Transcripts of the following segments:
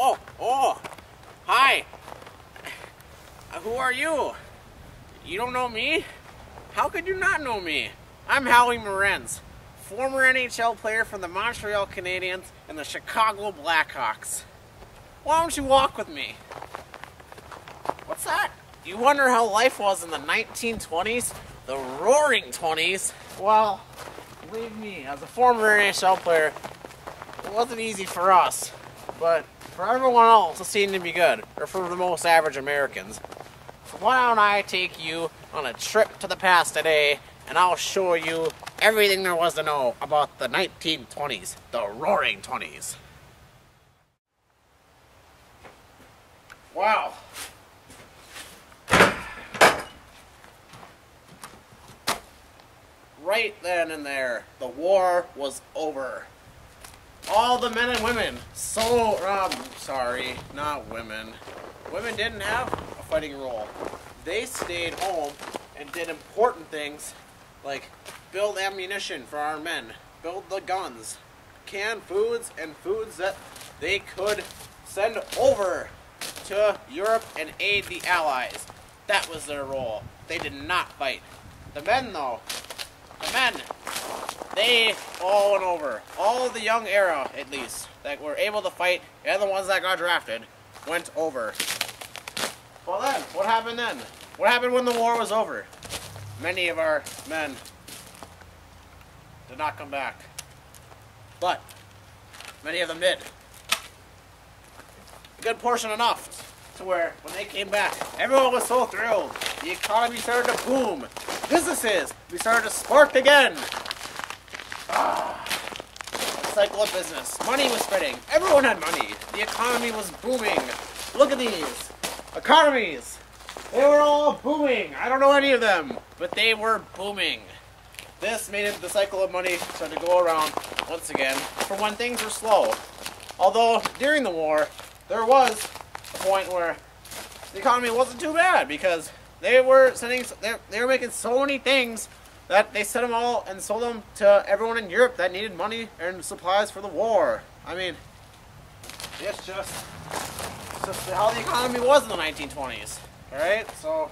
Oh, hi. Who are you? You don't know me? How could you not know me? I'm Howie In, former NHL player from the Montreal Canadiens and the Chicago Blackhawks. Why don't you walk with me? What's that? You wonder how life was in the 1920s? The roaring 20s? Well, believe me, as a former NHL player, it wasn't easy for us. But for everyone else, it seemed to be good. Or for the most average Americans. So why don't I take you on a trip to the past today, and I'll show you everything there was to know about the 1920s, the roaring 20s. Wow. Right then and there, the war was over. All the men and women, sorry, not women. Women didn't have a fighting role. They stayed home and did important things like build ammunition for our men, build the guns, can foods, and foods that they could send over to Europe and aid the Allies. That was their role. They did not fight. The men, though, they all went over. All of the young era, at least, that were able to fight, and the ones that got drafted, went over. Well then, what happened then? What happened when the war was over? Many of our men did not come back. But many of them did. A good portion enough to where when they came back, everyone was so thrilled. The economy started to boom. Businesses, we started to spark again. The cycle of business. Money was spreading. Everyone had money. The economy was booming. Look at these economies. They were all booming. I don't know any of them, but they were booming. This made it the cycle of money start to go around once again for when things were slow. Although during the war, there was a point where the economy wasn't too bad because they were making so many things that they sent them all and sold them to everyone in Europe that needed money and supplies for the war. I mean, it's just how the economy was in the 1920s. Alright, so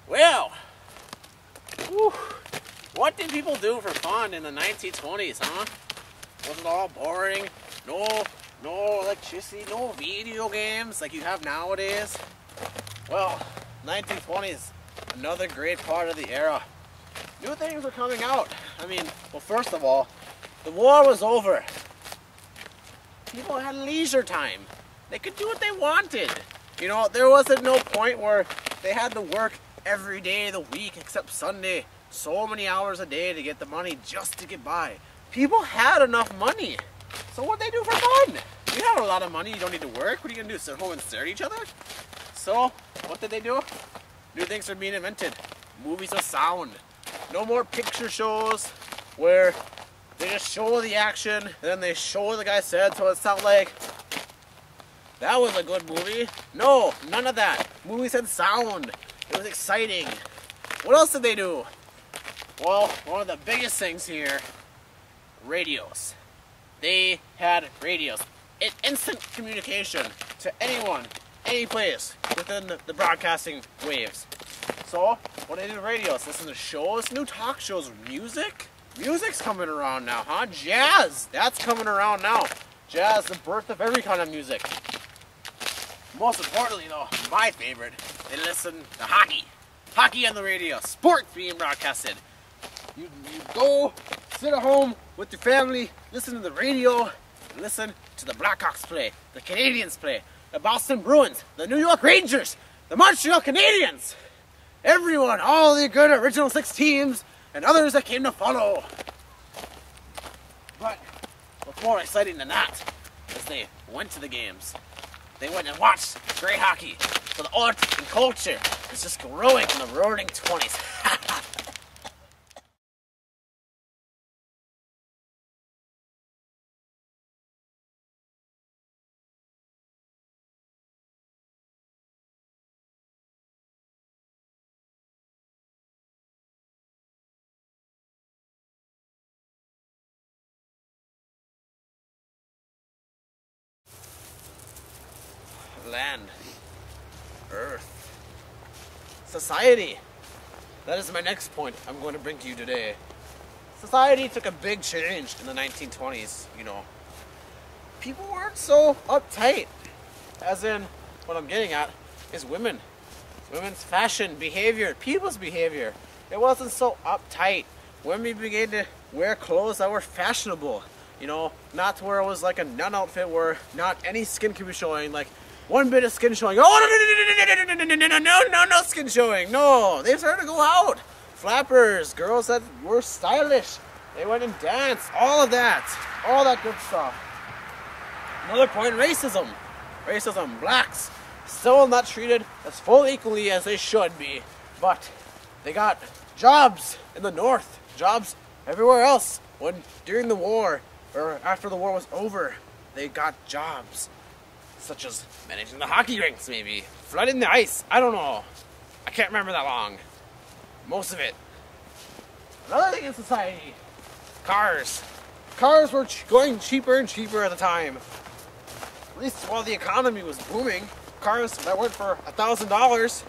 well, what did people do for fun in the 1920s, huh? Was it all boring? No electricity, no video games like you have nowadays? Well, 1920s, another great part of the era. New things were coming out. I mean, well, first of all, the war was over. People had leisure time. They could do what they wanted. You know, there wasn't no point where they had to work every day of the week except Sunday. So many hours a day to get the money just to get by. People had enough money. So what'd they do for fun? You have a lot of money, you don't need to work. What are you gonna do, sit home and stare at each other? So, what did they do? New things are being invented. Movies with sound. No more picture shows where they just show the action and then they show what the guy said so it's not like that was a good movie. No, none of that. Movies had sound. It was exciting. What else did they do? Well, one of the biggest things here, radios. They had radios. Instant communication to anyone, any place within the broadcasting waves. So, what do they do with radios? Listen to shows, new talk shows, music? Music's coming around now, huh? Jazz, that's coming around now. Jazz, the birth of every kind of music. Most importantly though, my favorite, they listen to hockey. Hockey on the radio, sports being broadcasted. You go, sit at home with your family, listen to the radio, listen to the Blackhawks play, the Canadiens play, the Boston Bruins, the New York Rangers, the Montreal Canadiens. Everyone, all the good original 6 teams, and others that came to follow. But what's more exciting than that is they went to the games. They went and watched great hockey. So the art and culture is just growing in the roaring 20s. Land, earth, society. That is my next point I'm going to bring to you today. Society took a big change in the 1920s, you know. People weren't so uptight. As in, what I'm getting at is women. Women's fashion, behavior, people's behavior. It wasn't so uptight. Women began to wear clothes that were fashionable. You know, not to where it was like a nun outfit where not any skin could be showing, like one bit of skin showing. Oh, no skin showing. No, they started to go out. Flappers, girls that were stylish. They went and danced. All of that. All that good stuff. Another point, racism. Racism. Blacks still not treated as full equally as they should be. But they got jobs in the North. Jobs everywhere else. When during the war, or after the war was over, they got jobs. Such as managing the hockey rinks, maybe. Flooding the ice. I don't know. I can't remember that long. Most of it. Another thing in society. Cars. Cars were going cheaper and cheaper at the time. At least while the economy was booming. Cars that went for $1,000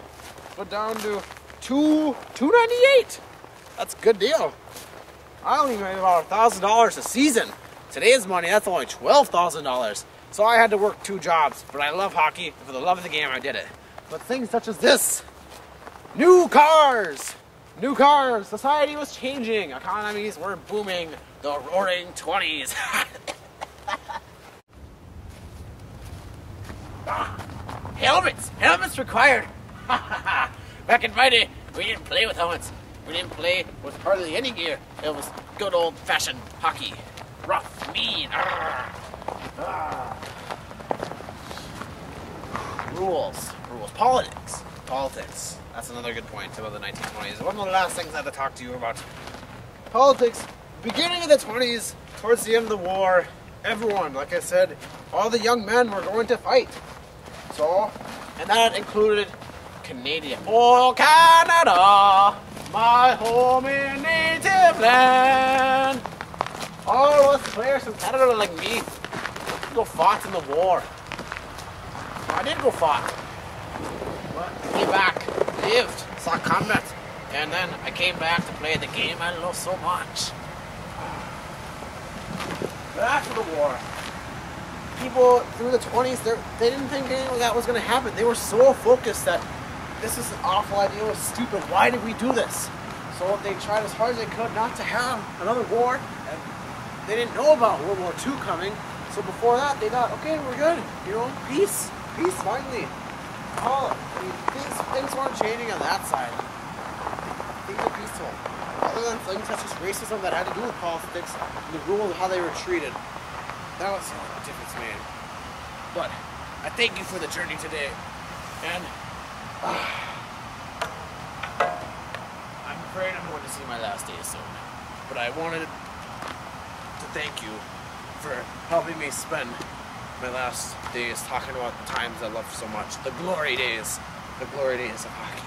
went down to $298. That's a good deal. I only made about $1,000 a season. Today's money, that's only $12,000. So I had to work 2 jobs, but I love hockey, and for the love of the game, I did it. But things such as this, new cars, society was changing, economies were booming, the roaring 20s. Helmets required. Back in my day, we didn't play with helmets. We didn't play with hardly any gear. It was good old-fashioned hockey. Rough, mean, Rules. Politics. That's another good point about the 1920s. One of the last things I had to talk to you about. Politics. Beginning of the 20s, towards the end of the war, everyone, like I said, all the young men were going to fight. So, and that included Canadian. Oh, Canada, my home and native land. All those players from Canada like me go fought in the war. I did go fought. But I came back, lived, saw combat, and then I came back to play the game I love so much. But after the war, people through the 20s, they didn't think anything like that was going to happen. They were so focused that this is an awful idea, it was stupid, why did we do this? So they tried as hard as they could not to have another war, and they didn't know about World War II coming. So before that, they thought, okay, we're good, you know, peace, finally. Things weren't changing on that side. Things are peaceful. Other than things such as racism that had to do with politics, and the rules of how they were treated. That was the only difference made. But I thank you for the journey today, and I'm afraid I'm going to see my last day soon. But I wanted to thank you for helping me spend my last days talking about the times I loved so much. The glory days of hockey.